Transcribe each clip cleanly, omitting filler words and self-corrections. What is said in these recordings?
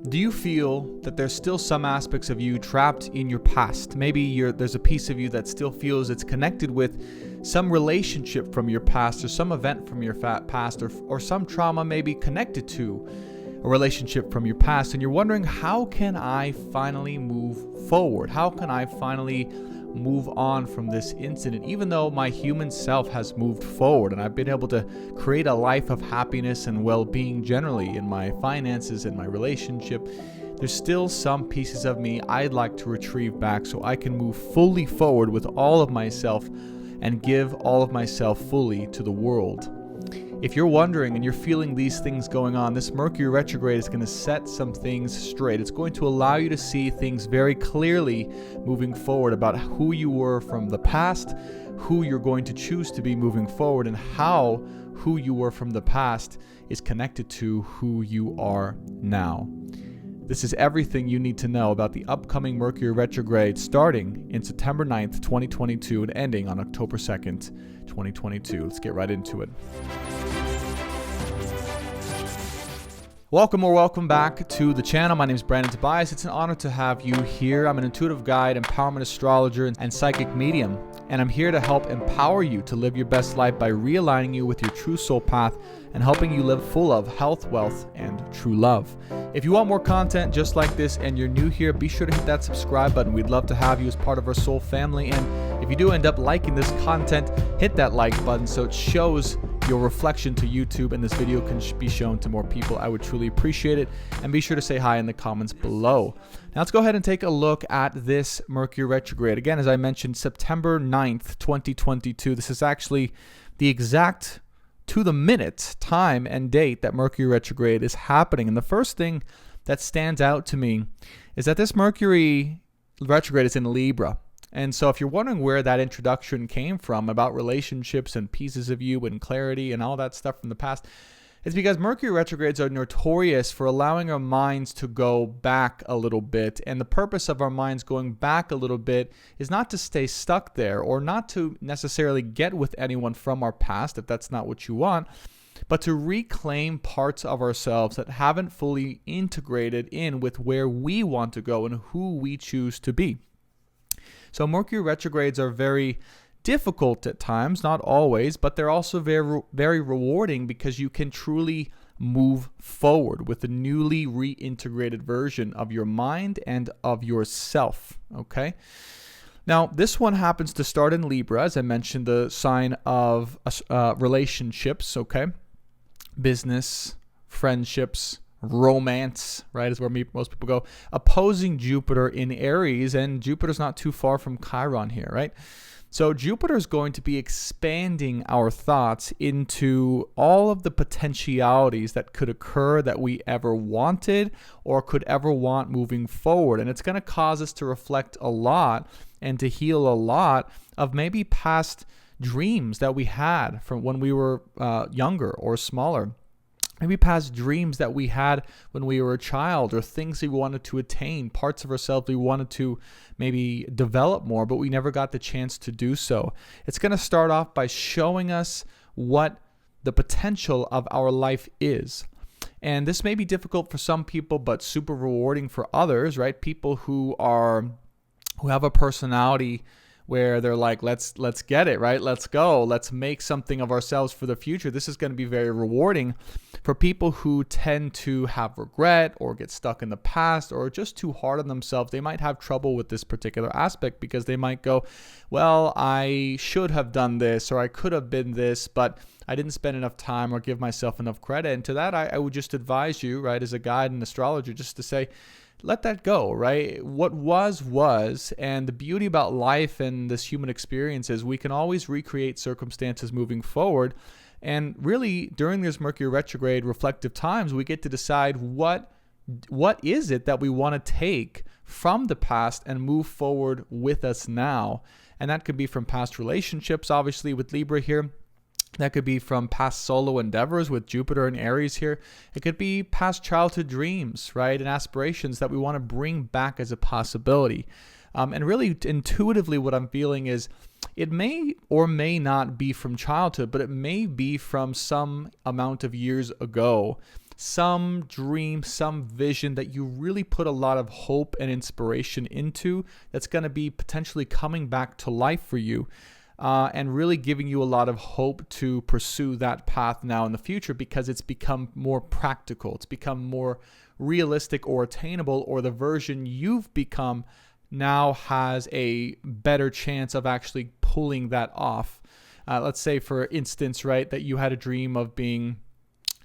Do you feel that there's still some aspects of you trapped in your past? Maybe there's a piece of you that still feels it's connected with some relationship from your past or some event from your past or some trauma maybe connected to a relationship from your past, and you're wondering, how can I finally move forward? How can I finally move on from this incident, even though my human self has moved forward and I've been able to create a life of happiness and well-being generally in my finances and my relationship? There's still some pieces of me I'd like to retrieve back so I can move fully forward with all of myself and give all of myself fully to the world. If you're wondering and you're feeling these things going on, this Mercury retrograde is going to set some things straight. It's going to allow you to see things very clearly moving forward about who you were from the past, who you're going to choose to be moving forward, and how who you were from the past is connected to who you are now. This is everything you need to know about the upcoming Mercury retrograde starting in September 9th, 2022 and ending on October 2nd, 2022. Let's get right into it. Welcome back to the channel. My name is Brandon Tobias. It's an honor to have you here. I'm an intuitive guide, empowerment astrologer, and psychic medium, and I'm here to help empower you to live your best life by realigning you with your true soul path and helping you live full of health, wealth, and true love. If you want more content just like this and you're new here, be sure to hit that subscribe button. We'd love to have you as part of our soul family, and if you do end up liking this content, hit that like button so it shows your reflection to YouTube and this video can be shown to more people. I would truly appreciate it, and be sure to say hi in the comments below. Now let's go ahead and take a look at this Mercury retrograde. Again, as I mentioned, September 9th, 2022. This is actually the exact to the minute time and date that Mercury retrograde is happening. And the first thing that stands out to me is that this Mercury retrograde is in Libra. And so if you're wondering where that introduction came from about relationships and pieces of you and clarity and all that stuff from the past, it's because Mercury retrogrades are notorious for allowing our minds to go back a little bit. And the purpose of our minds going back a little bit is not to stay stuck there or not to necessarily get with anyone from our past, if that's not what you want, but to reclaim parts of ourselves that haven't fully integrated in with where we want to go and who we choose to be. So Mercury retrogrades are very difficult at times, not always, but they're also very, very rewarding because you can truly move forward with a newly reintegrated version of your mind and of yourself, okay? Now, this one happens to start in Libra, as I mentioned, the sign of relationships, okay? Business, friendships, romance, right, is where most people go. Opposing Jupiter in Aries, and Jupiter's not too far from Chiron here, right? So Jupiter is going to be expanding our thoughts into all of the potentialities that could occur that we ever wanted or could ever want moving forward. And it's going to cause us to reflect a lot and to heal a lot of maybe past dreams that we had from when we were younger or smaller. Maybe past dreams that we had when we were a child, or things we wanted to attain, parts of ourselves we wanted to maybe develop more, but we never got the chance to do so. It's going to start off by showing us what the potential of our life is. And this may be difficult for some people, but super rewarding for others, right? People who have a personality where they're like, let's get it, right? Let's go. Let's make something of ourselves for the future. This is going to be very rewarding for people who tend to have regret or get stuck in the past or just too hard on themselves. They might have trouble with this particular aspect because they might go, well, I should have done this or I could have been this, but I didn't spend enough time or give myself enough credit. And to that, I would just advise you, right, as a guide and astrologer, just to say, let that go, right? What was, and the beauty about life and this human experience is we can always recreate circumstances moving forward. And really, during this Mercury retrograde reflective times, we get to decide what is it that we want to take from the past and move forward with us now. And that could be from past relationships, obviously, with Libra here. That could be from past solo endeavors with Jupiter and Aries here. It could be past childhood dreams, right, and aspirations that we want to bring back as a possibility. And really, intuitively, what I'm feeling is it may or may not be from childhood, but it may be from some amount of years ago, some dream, some vision that you really put a lot of hope and inspiration into, that's going to be potentially coming back to life for you, and really giving you a lot of hope to pursue that path now in the future, because it's become more practical. It's become more realistic or attainable, or the version you've become now has a better chance of actually pulling that off. Let's say, for instance, right, that you had a dream of being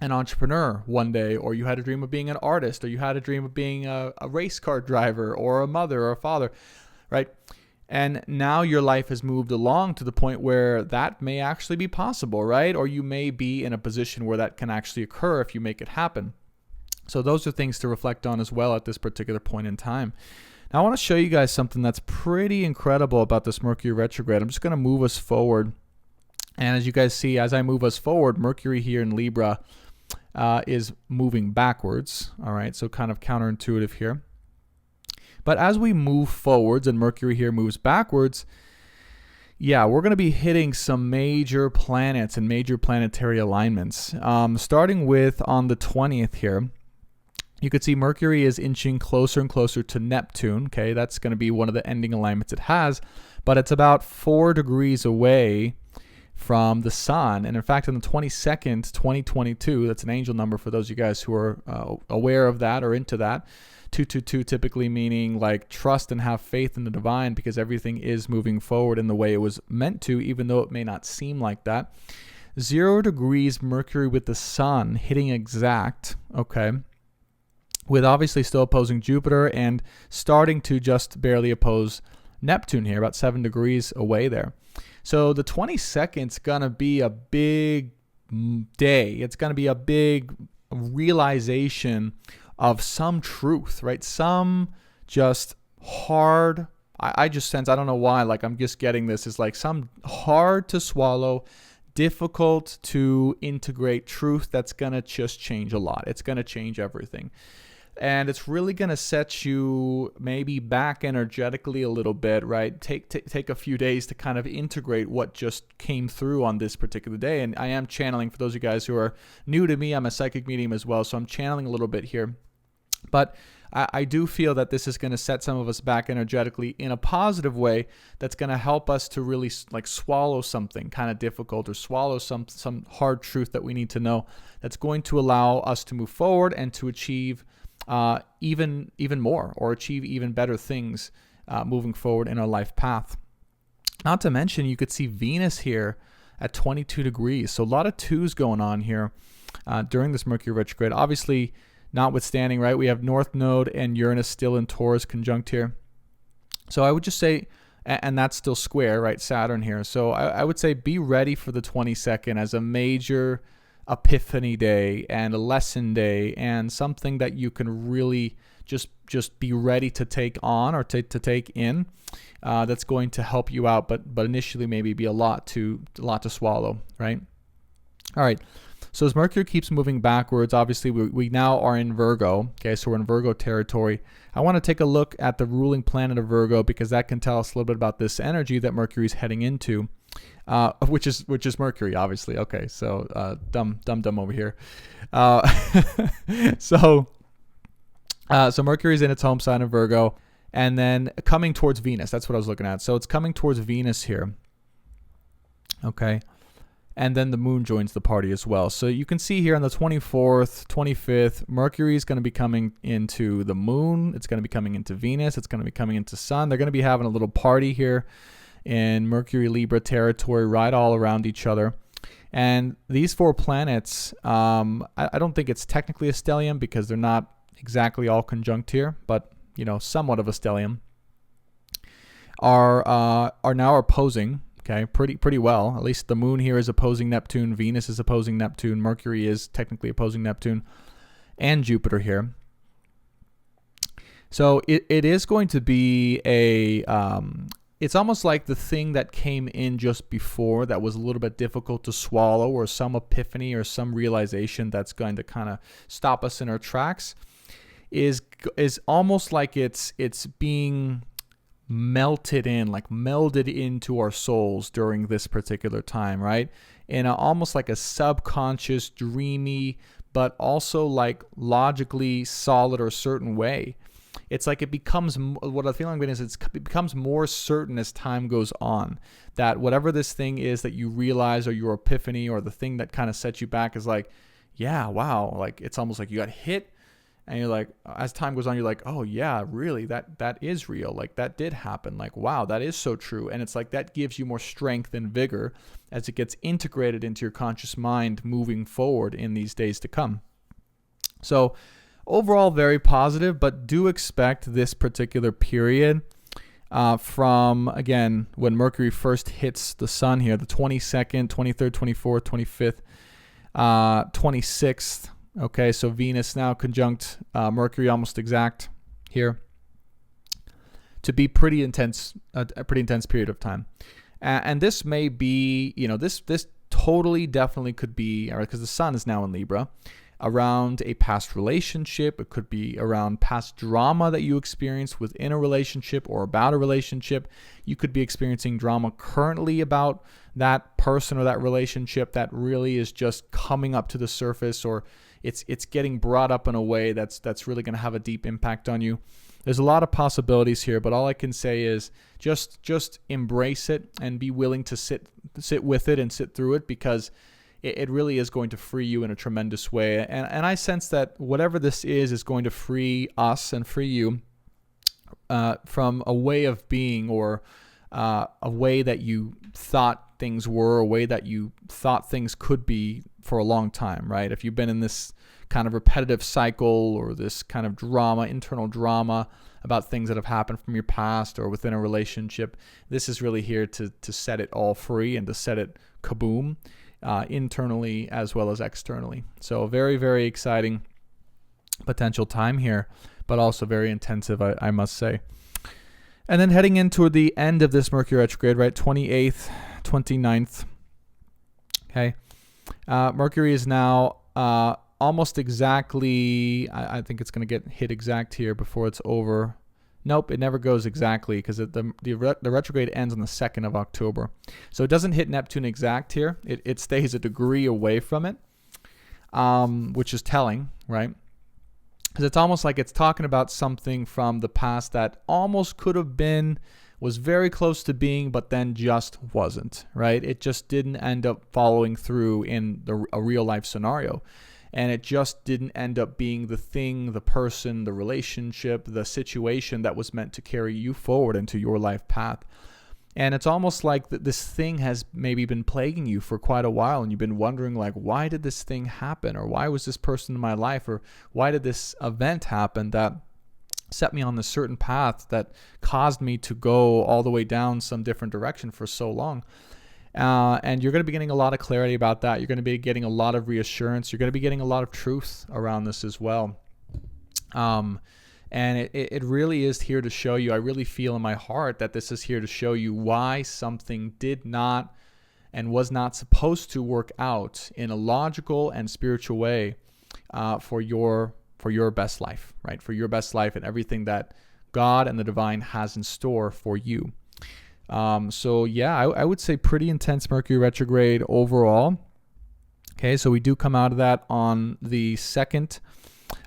an entrepreneur one day, or you had a dream of being an artist, or you had a dream of being a race car driver, or a mother or a father, right? And now your life has moved along to the point where that may actually be possible, right? Or you may be in a position where that can actually occur if you make it happen. So those are things to reflect on as well at this particular point in time. Now I want to show you guys something that's pretty incredible about this Mercury retrograde. I'm just going to move us forward. And as you guys see, as I move us forward, Mercury here in Libra is moving backwards. All right, so kind of counterintuitive here. But as we move forwards and Mercury here moves backwards, yeah, we're going to be hitting some major planets and major planetary alignments. Starting with on the 20th here, you could see Mercury is inching closer and closer to Neptune. Okay, that's going to be one of the ending alignments it has, but it's about 4 degrees away from the sun. And in fact, on the 22nd, 2022, that's an angel number for those of you guys who are aware of that or into that. 222 typically meaning like trust and have faith in the divine, because everything is moving forward in the way it was meant to, even though it may not seem like that. 0 degrees Mercury with the sun hitting exact, okay, with obviously still opposing Jupiter and starting to just barely oppose Neptune here, about 7 degrees away there. So the 22nd is going to be a big day. It's going to be a big realization of some truth, right? Some just hard, I just sense, I don't know why, like I'm just getting this, is like some hard to swallow, difficult to integrate truth that's going to just change a lot. It's going to change everything. And it's really going to set you maybe back energetically a little bit, right? Take a few days to kind of integrate what just came through on this particular day. And I am channeling, for those of you guys who are new to me, I'm a psychic medium as well, so I'm channeling a little bit here. But I do feel that this is going to set some of us back energetically in a positive way that's going to help us to really like swallow something kind of difficult, or swallow some hard truth that we need to know, that's going to allow us to move forward and to achieve even more, or achieve even better things moving forward in our life path. Not to mention, you could see Venus here at 22 degrees. So a lot of twos going on here during this Mercury retrograde. Obviously, notwithstanding, right, we have North Node and Uranus still in Taurus conjunct here. So I would just say, and that's still square, right, Saturn here. So I would say be ready for the 22nd as a major epiphany day and a lesson day, and something that you can really just be ready to take on, or to take in, that's going to help you out, but initially maybe be a lot to swallow, right? All right. So as Mercury keeps moving backwards, obviously we now are in Virgo. Okay, so we're in Virgo territory. I want to take a look at the ruling planet of Virgo, because that can tell us a little bit about this energy that Mercury is heading into, which is Mercury, obviously. Okay, so dumb over here. So Mercury is in its home sign of Virgo, and then coming towards Venus. That's what I was looking at. So it's coming towards Venus here. Okay. And then the moon joins the party as well. So you can see here on the 24th, 25th, Mercury is going to be coming into the moon. It's going to be coming into Venus. It's going to be coming into sun. They're going to be having a little party here in Mercury Libra territory, right all around each other. And these 4 planets, I don't think it's technically a stellium, because they're not exactly all conjunct here, but somewhat of a stellium, are now opposing. Okay, pretty well. At least the moon here is opposing Neptune, Venus is opposing Neptune, Mercury is technically opposing Neptune, and Jupiter here. So it is going to be it's almost like the thing that came in just before that was a little bit difficult to swallow, or some epiphany or some realization that's going to kind of stop us in our tracks, is almost like it's being melted in, like melded into our souls during this particular time, right? In almost like a subconscious, dreamy, but also like logically solid or certain way. It's like it becomes, what I feel like is it becomes more certain as time goes on, that whatever this thing is that you realize, or your epiphany, or the thing that kind of sets you back, is like, yeah, wow, like it's almost like you got hit, and you're like, as time goes on, you're like, oh yeah, really, that is real, like that did happen, like wow, that is so true. And it's like that gives you more strength and vigor as it gets integrated into your conscious mind moving forward in these days to come. So overall, very positive, but do expect this particular period from, again, when Mercury first hits the sun here, the 22nd, 23rd, 24th, 25th, 26th. Okay, so Venus now conjunct Mercury almost exact here, to be pretty intense, a pretty intense period of time. And this may be, this totally definitely could be, because the sun is now in Libra, around a past relationship. It could be around past drama that you experienced within a relationship or about a relationship. You could be experiencing drama currently about that person or that relationship that really is just coming up to the surface, or it's getting brought up in a way that's really going to have a deep impact on you. There's a lot of possibilities here, but all I can say is just embrace it and be willing to sit with it and sit through it, because it really is going to free you in a tremendous way. And I sense that whatever this is going to free us and free you from a way of being, or a way that you thought things were, a way that you thought things could be for a long time, right? If you've been in this kind of repetitive cycle, or this kind of drama, internal drama about things that have happened from your past or within a relationship, this is really here to set it all free and to set it kaboom. Internally as well as externally. So very, very exciting potential time here, but also very intensive, I must say. And then heading into the end of this Mercury retrograde, right, 28th, 29th. Okay. Mercury is now almost exactly, I think it's going to get hit exact here before it's over. Nope, it never goes exactly, because the retrograde ends on the 2nd of October. So it doesn't hit Neptune exact here. It stays a degree away from it, which is telling, right? Because it's almost like it's talking about something from the past that almost could have been, was very close to being, but then just wasn't, right? It just didn't end up following through in a real life scenario. And it just didn't end up being the thing, the person, the relationship, the situation that was meant to carry you forward into your life path. And it's almost like this thing has maybe been plaguing you for quite a while, and you've been wondering, like, why did this thing happen? Or why was this person in my life? Or why did this event happen that set me on this certain path that caused me to go all the way down some different direction for so long? And you're going to be getting a lot of clarity about that. You're going to be getting a lot of reassurance. You're going to be getting a lot of truth around this as well. And it really is here to show you, I really feel in my heart that this is here to show you why something did not and was not supposed to work out in a logical and spiritual way for your best life, right? For your best life and everything that God and the divine has in store for you. So yeah, I would say pretty intense Mercury retrograde overall. Okay, so we do come out of that on the 2nd,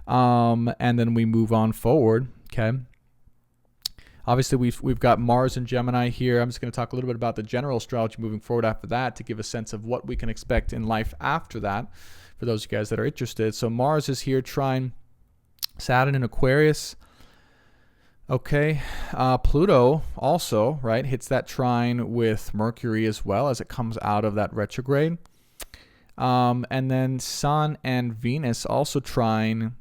and then we move on forward. Okay. Obviously, we've got Mars and Gemini here. I'm just going to talk a little bit about the general astrology moving forward after that to give a sense of what we can expect in life after that for those of you guys that are interested. So Mars is here trine Saturn in Aquarius. Okay, Pluto also, right, hits that trine with Mercury as well as it comes out of that retrograde. And then Sun and Venus also trine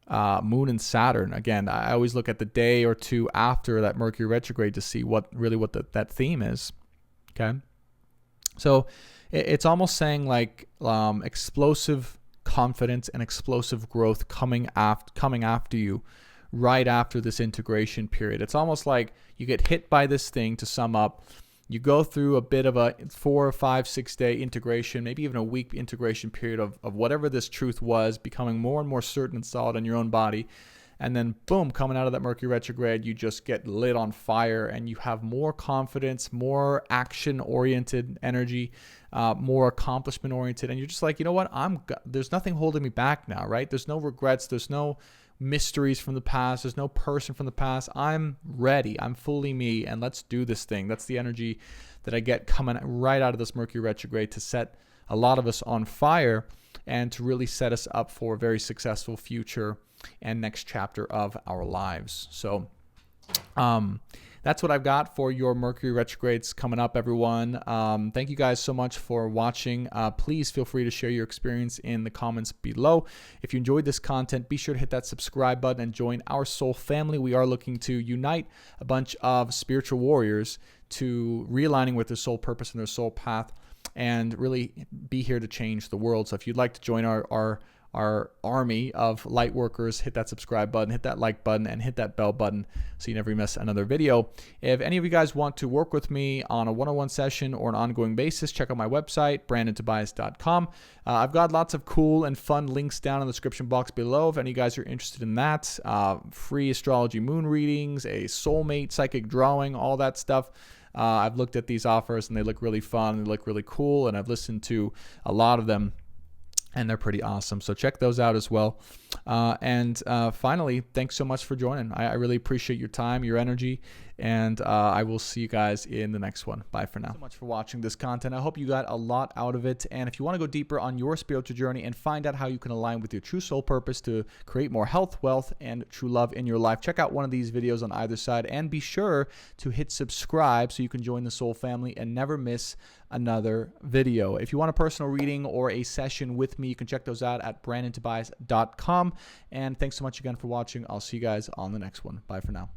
Moon and Saturn. Again, I always look at the day or two after that Mercury retrograde to see what that theme is. Okay, so it's almost saying like explosive confidence and explosive growth coming after you right after this integration period. It's almost like you get hit by this thing, to sum up. You go through a bit of a 4 or 5, 6 day integration, maybe even a week integration period of whatever this truth was, becoming more and more certain and solid in your own body. And then boom, coming out of that Mercury retrograde, you just get lit on fire and you have more confidence, more action-oriented energy, more accomplishment-oriented. And you're just like, you know what? There's nothing holding me back now, right? There's no regrets. There's no mysteries from the past. There's no person from the past. I'm ready. I'm fully me, and let's do this thing. That's the energy that I get coming right out of this Mercury retrograde to set a lot of us on fire and to really set us up for a very successful future and next chapter of our lives. So that's what I've got for your Mercury retrogrades coming up, everyone. Thank you guys so much for watching. Please feel free to share your experience in the comments below. If you enjoyed this content, be sure to hit that subscribe button and join our soul family. We are looking to unite a bunch of spiritual warriors to realigning with their soul purpose and their soul path and really be here to change the world. So if you'd like to join our army of light workers, hit that subscribe button, hit that like button, and hit that bell button so you never miss another video. If any of you guys want to work with me on a one-on-one session or an ongoing basis, check out my website, brandontobias.com. I've got lots of cool and fun links down in the description box below if any of you guys are interested in that. Free astrology moon readings, a soulmate psychic drawing, all that stuff. I've looked at these offers and they look really fun, they look really cool, and I've listened to a lot of them and they're pretty awesome. So check those out as well. Finally, thanks so much for joining. I really appreciate your time, your energy, and I will see you guys in the next one. Bye for now. Thanks so much for watching this content. I hope you got a lot out of it. And if you want to go deeper on your spiritual journey and find out how you can align with your true soul purpose to create more health, wealth, and true love in your life, check out one of these videos on either side, and be sure to hit subscribe so you can join the soul family and never miss another video. If you want a personal reading or a session with me, you can check those out at brandontobias.com. And thanks so much again for watching. I'll see you guys on the next one. Bye for now.